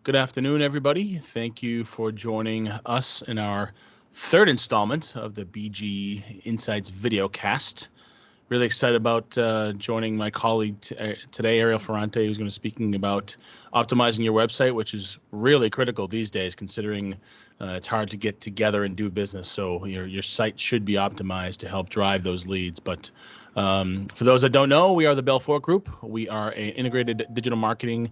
Good afternoon, everybody. Thank you for joining us in our third installment of the BG Insights Videocast. Really excited about joining my colleague today, Ariel Ferrante, who's going to be speaking about optimizing your website, which is really critical these days, considering it's hard to get together and do business. So your site should be optimized to help drive those leads. But for those that don't know, we are the Belfort Group. We are an integrated digital marketing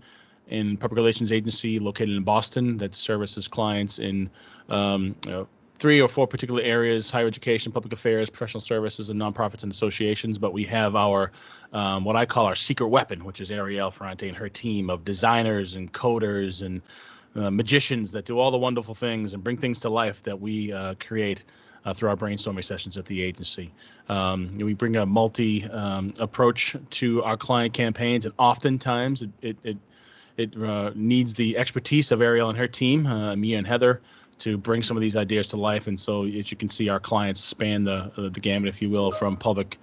and public relations agency located in Boston that services clients in 3 or 4 particular areas: higher education, public affairs, professional services, and nonprofits and associations. But we have our what I call our secret weapon, which is Ariel Ferrante and her team of designers and coders and magicians that do all the wonderful things and bring things to life that we create through our brainstorming sessions at the agency. We bring a multi approach to our client campaigns, and oftentimes it needs the expertise of Ariel and her team, Mia and Heather, to bring some of these ideas to life. And so, as you can see, our clients span the gamut, if you will, from public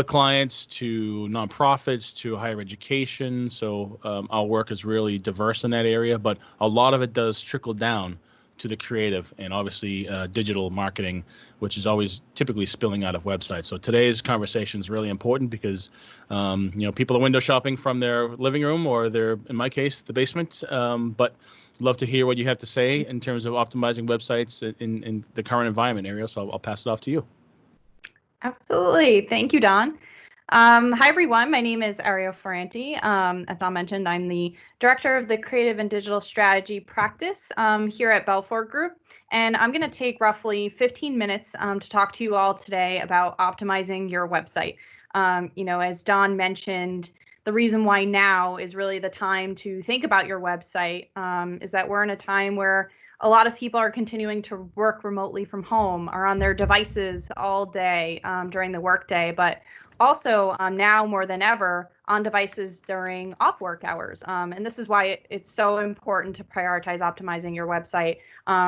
clients to nonprofits to higher education. So our work is really diverse in that area, but a lot of it does trickle down to the creative and obviously digital marketing, which is always typically spilling out of websites. So today's conversation is really important because people are window shopping from their living room or in my case, the basement. But love to hear what you have to say in terms of optimizing websites in the current environment, Ariel. So I'll pass it off to you. Absolutely. Thank you, Don. Hi, everyone. My name is Ariel Ferrante. As Don mentioned, I'm the Director of the Creative and Digital Strategy Practice here at Belfort Group. And I'm going to take roughly 15 minutes to talk to you all today about optimizing your website. As Don mentioned, the reason why now is really the time to think about your website is that we're in a time where a lot of people are continuing to work remotely from home, are on their devices all day during the workday, but also now more than ever on devices during off work hours. And this is why it's so important to prioritize optimizing your website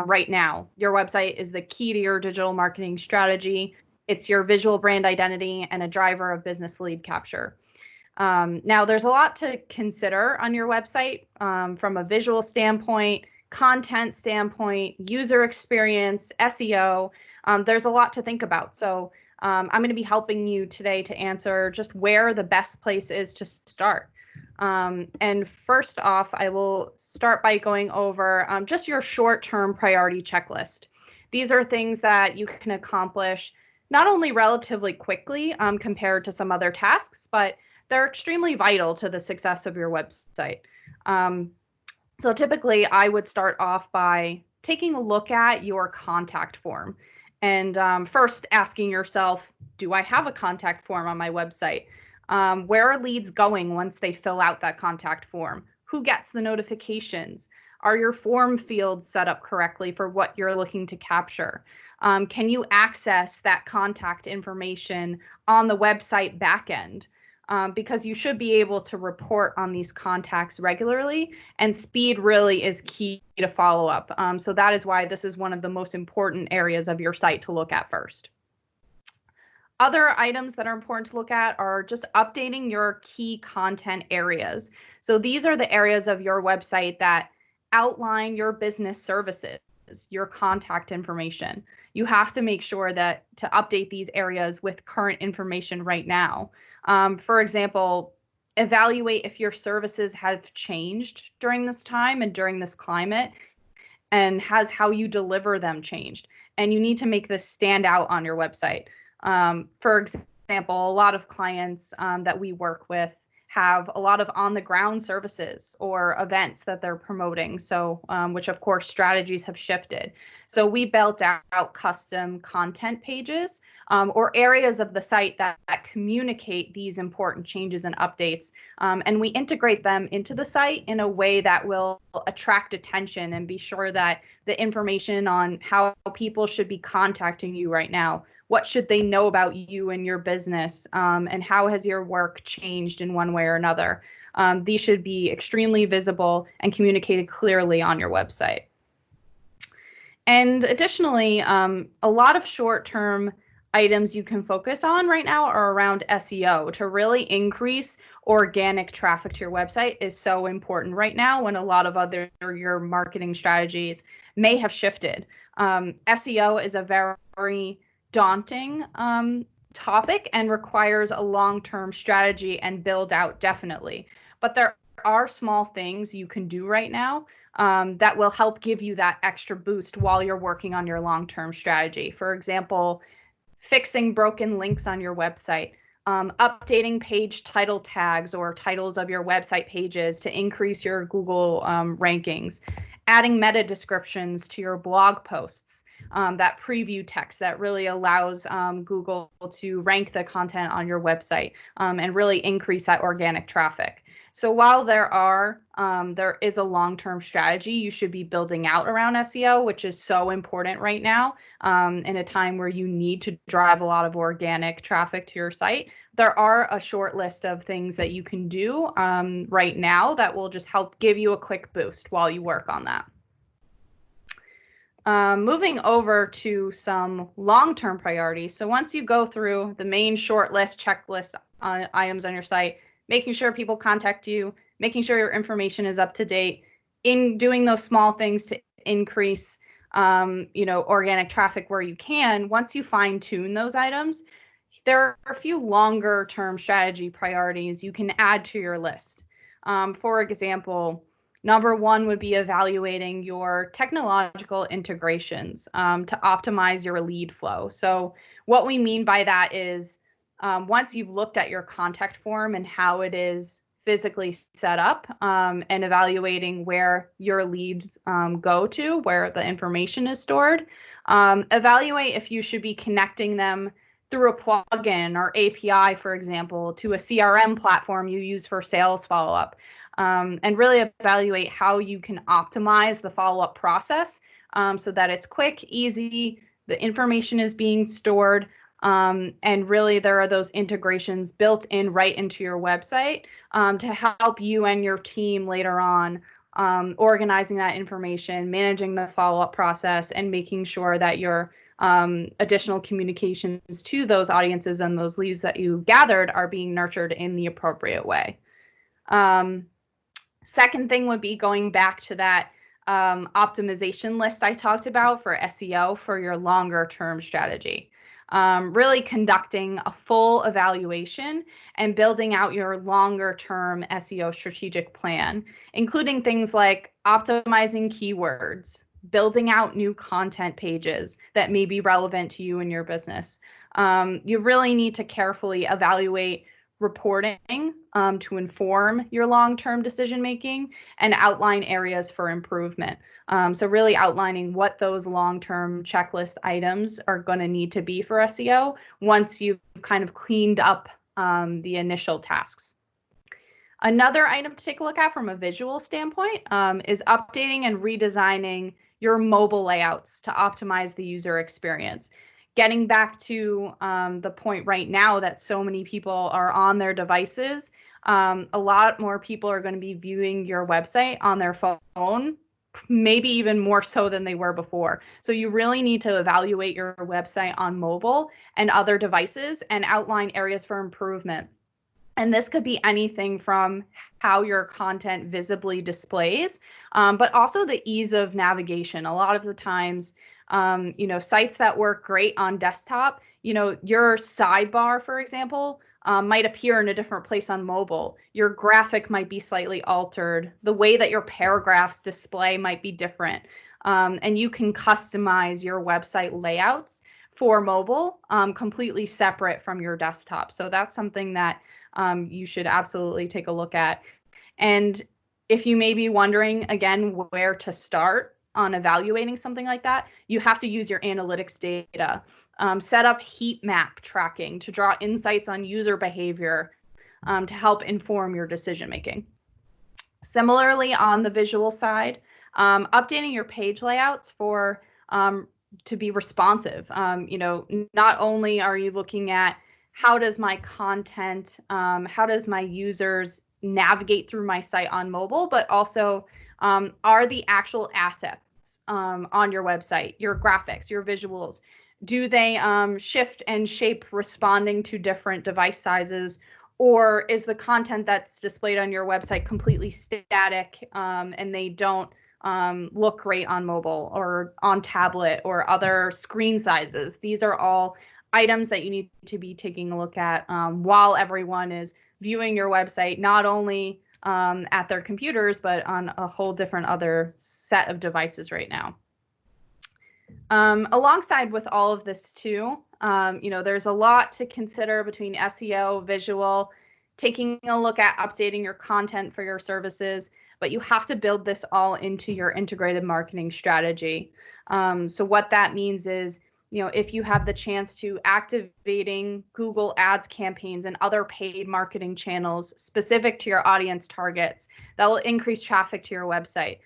right now. Your website is the key to your digital marketing strategy. It's your visual brand identity and a driver of business lead capture. Now, there's a lot to consider on your website from a visual standpoint, content standpoint, user experience, SEO. There's a lot to think about. So I'm going to be helping you today to answer just where the best place is to start. And first off, I will start by going over just your short-term priority checklist. These are things that you can accomplish not only relatively quickly compared to some other tasks, but they're extremely vital to the success of your website. So typically, I would start off by taking a look at your contact form and first asking yourself, do I have a contact form on my website? Where are leads going once they fill out that contact form? Who gets the notifications? Are your form fields set up correctly for what you're looking to capture? Can you access that contact information on the website backend? Because you should be able to report on these contacts regularly, and speed really is key to follow up. So that is why this is one of the most important areas of your site to look at first. Other items that are important to look at are just updating your key content areas. So these are the areas of your website that outline your business services, your contact information. You have to make sure that to update these areas with current information right now. For example, evaluate if your services have changed during this time and during this climate, and has how you deliver them changed. And you need to make this stand out on your website. For example, a lot of clients that we work with have a lot of on-the-ground services or events that they're promoting. So, which of course strategies have shifted. So we built out custom content pages or areas of the site that communicate these important changes and updates. And we integrate them into the site in a way that will attract attention and be sure that the information on how people should be contacting you right now, what should they know about you and your business, and how has your work changed in one way or another. These should be extremely visible and communicated clearly on your website. And additionally, a lot of short-term items you can focus on right now are around SEO. To really increase organic traffic to your website is so important right now when a lot of other your marketing strategies may have shifted. SEO is a very daunting topic and requires a long-term strategy and build out, definitely. But there are small things you can do right now that will help give you that extra boost while you're working on your long-term strategy. For example, fixing broken links on your website, updating page title tags or titles of your website pages to increase your Google rankings, adding meta descriptions to your blog posts, that preview text that really allows Google to rank the content on your website and really increase that organic traffic. So while there is a long-term strategy you should be building out around SEO, which is so important right now in a time where you need to drive a lot of organic traffic to your site, there are a short list of things that you can do right now that will just help give you a quick boost while you work on that. Moving over to some long-term priorities. So once you go through the main short list, checklist items on your site, making sure people contact you, making sure your information is up to date, in doing those small things to increase organic traffic where you can. Once you fine tune those items, there are a few longer term strategy priorities you can add to your list. For example, number one would be evaluating your technological integrations to optimize your lead flow. So what we mean by that is once you've looked at your contact form and how it is physically set up and evaluating where your leads go to, where the information is stored, evaluate if you should be connecting them through a plugin or API, for example, to a CRM platform you use for sales follow-up, and really evaluate how you can optimize the follow-up process so that it's quick, easy, the information is being stored, and really there are those integrations built in right into your website to help you and your team later on organizing that information, managing the follow-up process, and making sure that your additional communications to those audiences and those leads that you gathered are being nurtured in the appropriate way. Second thing would be going back to that optimization list I talked about for SEO for your longer term strategy. Really conducting a full evaluation and building out your longer term SEO strategic plan, including things like optimizing keywords, building out new content pages that may be relevant to you and your business. You really need to carefully evaluate reporting to inform your long-term decision making and outline areas for improvement. So really outlining what those long-term checklist items are going to need to be for SEO once you've kind of cleaned up the initial tasks. Another item to take a look at from a visual standpoint is updating and redesigning your mobile layouts to optimize the user experience. Getting back to the point right now that so many people are on their devices, a lot more people are going to be viewing your website on their phone, maybe even more so than they were before. So you really need to evaluate your website on mobile and other devices and outline areas for improvement. And this could be anything from how your content visibly displays, but also the ease of navigation. A lot of the times, sites that work great on desktop, your sidebar, for example, might appear in a different place on mobile. Your graphic might be slightly altered. The way that your paragraphs display might be different. And you can customize your website layouts for mobile completely separate from your desktop. So that's something that you should absolutely take a look at. And if you may be wondering, again, where to start on evaluating something like that, you have to use your analytics data. Set up heat map tracking to draw insights on user behavior to help inform your decision making. Similarly, on the visual side, updating your page layouts for to be responsive. Not only are you looking at how does my content, how does my users navigate through my site on mobile, but also are the actual assets on your website, your graphics, your visuals, Do they shift and shape responding to different device sizes? Or is the content that's displayed on your website completely static, and they don't look great on mobile or on tablet or other screen sizes? These are all items that you need to be taking a look at while everyone is viewing your website, not only at their computers, but on a whole different other set of devices right now. Alongside with all of this too, there's a lot to consider between SEO, visual, taking a look at updating your content for your services, but you have to build this all into your integrated marketing strategy. So what that means is, if you have the chance to activating Google Ads campaigns and other paid marketing channels specific to your audience targets, that will increase traffic to your website.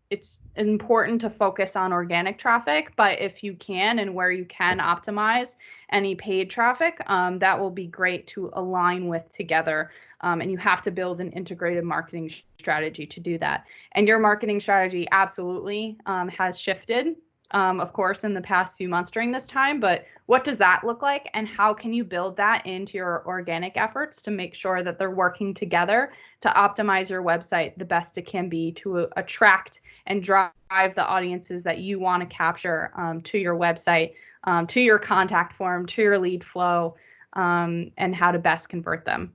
It's important to focus on organic traffic, but if you can and where you can optimize any paid traffic, that will be great to align with together. And you have to build an integrated marketing strategy to do that. And your marketing strategy absolutely has shifted, of course, in the past few months during this time. But what does that look like, and how can you build that into your organic efforts to make sure that they're working together to optimize your website the best it can be to attract and drive the audiences that you want to capture to your website, to your contact form, to your lead flow, and how to best convert them.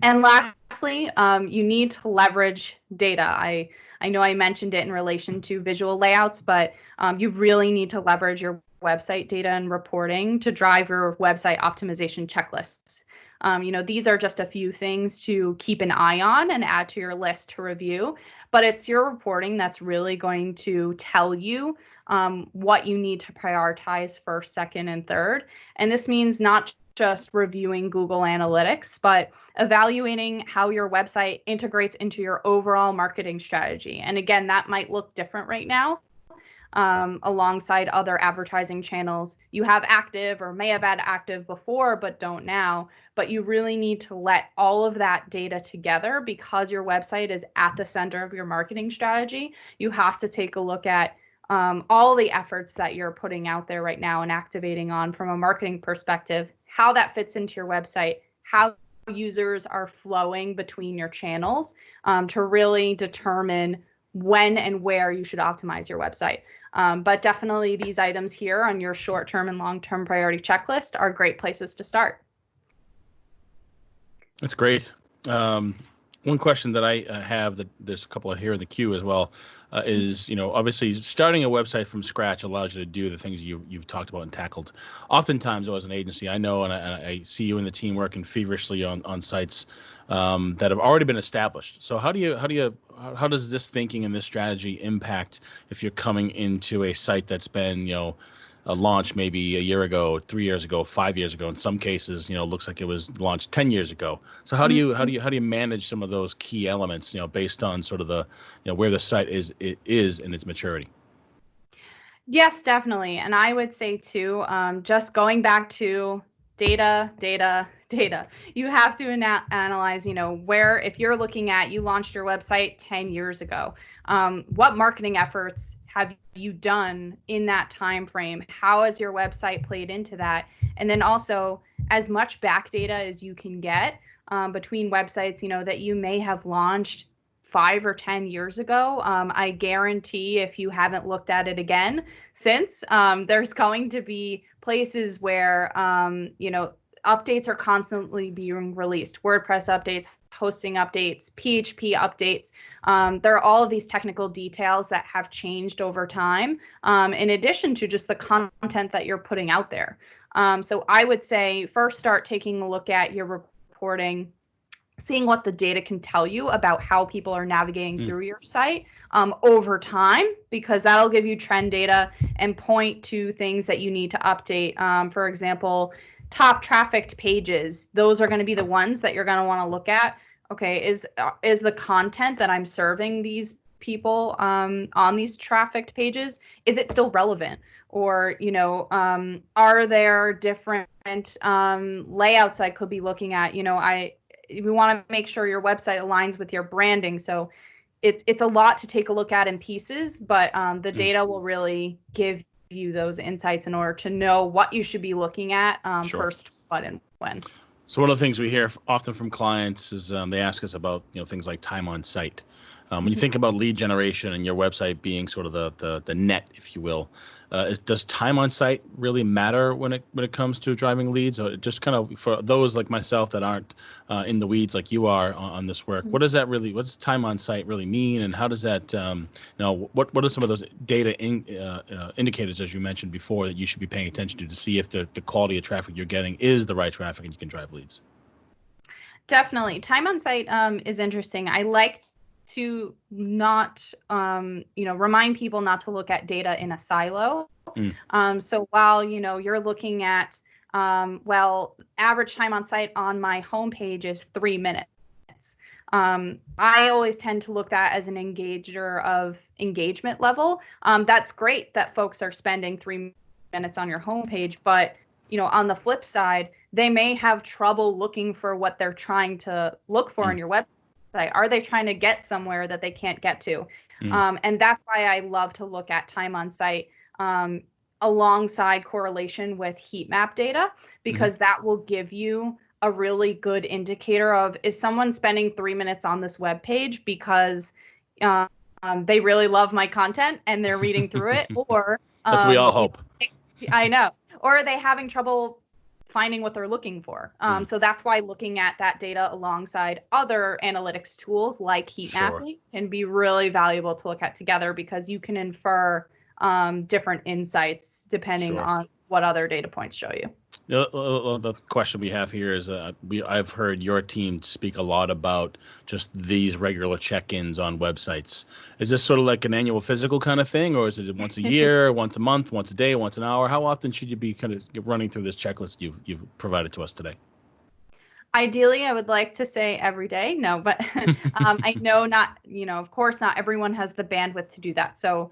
And lastly, you need to leverage data. I know I mentioned it in relation to visual layouts, but you really need to leverage your website data and reporting to drive your website optimization checklists. These are just a few things to keep an eye on and add to your list to review, but it's your reporting that's really going to tell you what you need to prioritize first, second, and third. And this means not just reviewing Google Analytics, but evaluating how your website integrates into your overall marketing strategy. And again, that might look different right now. Alongside other advertising channels you have active or may have had active before but don't now, but you really need to let all of that data together because your website is at the center of your marketing strategy. You have to take a look at all the efforts that you're putting out there right now and activating on from a marketing perspective, how that fits into your website, how users are flowing between your channels, to really determine when and where you should optimize your website. But definitely these items here on your short-term and long-term priority checklist are great places to start. That's great. One question that I have, that there's a couple of here in the queue as well, is, obviously starting a website from scratch allows you to do the things you've talked about and tackled. Oftentimes, as an agency, I know, and I see you and the team working feverishly on sites that have already been established. So how does this thinking and this strategy impact if you're coming into a site that's been, a launch maybe a year ago, 3 years ago, 5 years ago? In some cases, looks like it was launched 10 years ago. So how do you manage some of those key elements, based on sort of the, where the site is in its maturity? Yes, definitely. And I would say too, just going back to data. You have to analyze, where, if you're looking at, you launched your website 10 years ago, what marketing efforts have you done in that time frame? How has your website played into that? And then also as much back data as you can get between websites, that you may have launched 5 or 10 years ago. I guarantee if you haven't looked at it again since, there's going to be places where, updates are constantly being released. WordPress updates, hosting updates, PHP updates. There are all of these technical details that have changed over time, in addition to just the content that you're putting out there. So I would say first start taking a look at your reporting, seeing what the data can tell you about how people are navigating through your site over time, because that'll give you trend data and point to things that you need to update. For example, top trafficked pages, those are going to be the ones that you're going to want to look at. Okay, is the content that I'm serving these people on these trafficked pages, is it still relevant? Or, are there different layouts I could be looking at? We want to make sure your website aligns with your branding. So it's a lot to take a look at in pieces, but the data will really give you those insights in order to know what you should be looking at Sure. first, what, and when. So one of the things we hear often from clients is they ask us about things like time on site. When you think about lead generation and your website being sort of the net, if you will, does time on site really matter when it comes to driving leads? Or just kind of for those like myself that aren't in the weeds like you are on this work, what does time on site really mean, and how does that what are some of those data indicators, as you mentioned before, that you should be paying attention to see if the quality of traffic you're getting is the right traffic and you can drive leads? Definitely. Time on site is interesting. I like to not, remind people not to look at data in a silo. So while, you're looking at, average time on site on my homepage is 3 minutes. I always tend to look at as an engager of engagement level. That's great that folks are spending 3 minutes on your homepage, but on the flip side, they may have trouble looking for what they're trying to look for on your website. Are they trying to get somewhere that they can't get to? And that's why I love to look at time on site alongside correlation with heat map data, because that will give you a really good indicator of, is someone spending 3 minutes on this web page because they really love my content and they're reading through it, or That's what we all hope. I know. Or are they having trouble finding what they're looking for? So that's why looking at that data alongside other analytics tools like heat mapping can be really valuable to look at together, because you can infer different insights depending on what other data points show you. The question we have here is I've heard your team speak a lot about just these regular check-ins on websites. Is this sort of like an annual physical kind of thing, or is it once a year, once a month, once a day, once an hour? How often should you be kind of running through this checklist you've provided to us today? Ideally, I would like to say every day. No, but I know not, of course, not everyone has the bandwidth to do that. So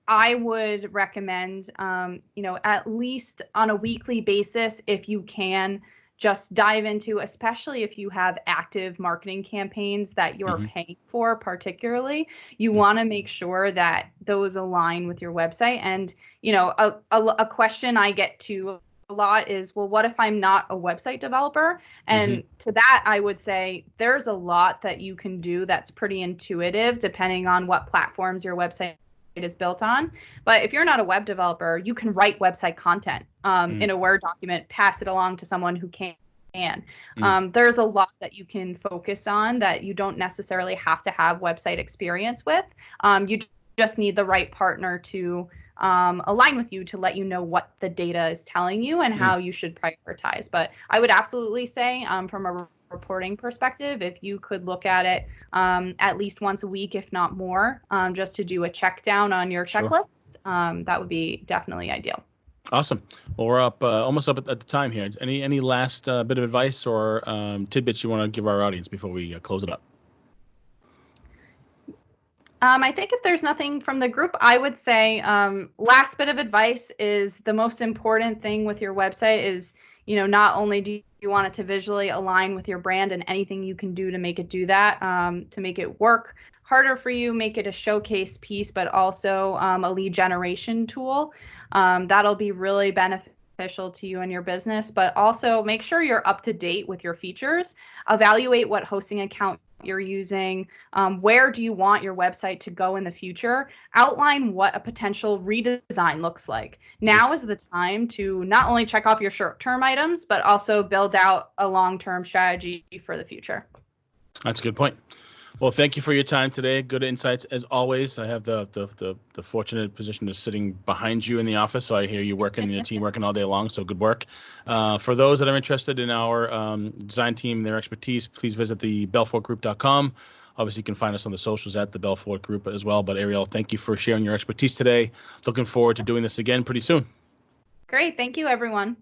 I would recommend, at least on a weekly basis, if you can, just dive into, especially if you have active marketing campaigns that you're paying for, particularly, you want to make sure that those align with your website. And, a question I get to a lot is, well, what if I'm not a website developer? And to that, I would say there's a lot that you can do that's pretty intuitive, depending on what platforms your website is built on. But if you're not a web developer, you can write website content in a Word document, pass it along to someone who can. There's a lot that you can focus on that you don't necessarily have to have website experience with. You just need the right partner to align with you to let you know what the data is telling you and how you should prioritize. But I would absolutely say from a reporting perspective, if you could look at it at least once a week, if not more, just to do a check down on your checklist, that would be definitely ideal. Awesome. Well, we're almost up at the time here. Any last bit of advice or tidbits you want to give our audience before we close it up? I think if there's nothing from the group, I would say last bit of advice is the most important thing with your website is, not only do you want it to visually align with your brand, and anything you can do to make it do that, to make it work harder for you, make it a showcase piece, but also a lead generation tool. That'll be really beneficial to you and your business, but also make sure you're up to date with your features. Evaluate what hosting account you're using, where do you want your website to go in the future, outline what a potential redesign looks like. Now is the time to not only check off your short-term items, but also build out a long-term strategy for the future. That's a good point. Well, thank you for your time today. Good insights as always. I have the fortunate position of sitting behind you in the office, so I hear you working and your team working all day long. So good work. For those that are interested in our design team and their expertise, please visit the belfortgroup.com. Obviously, you can find us on the socials at the Belfort Group as well. But Ariel, thank you for sharing your expertise today. Looking forward to doing this again pretty soon. Great. Thank you, everyone.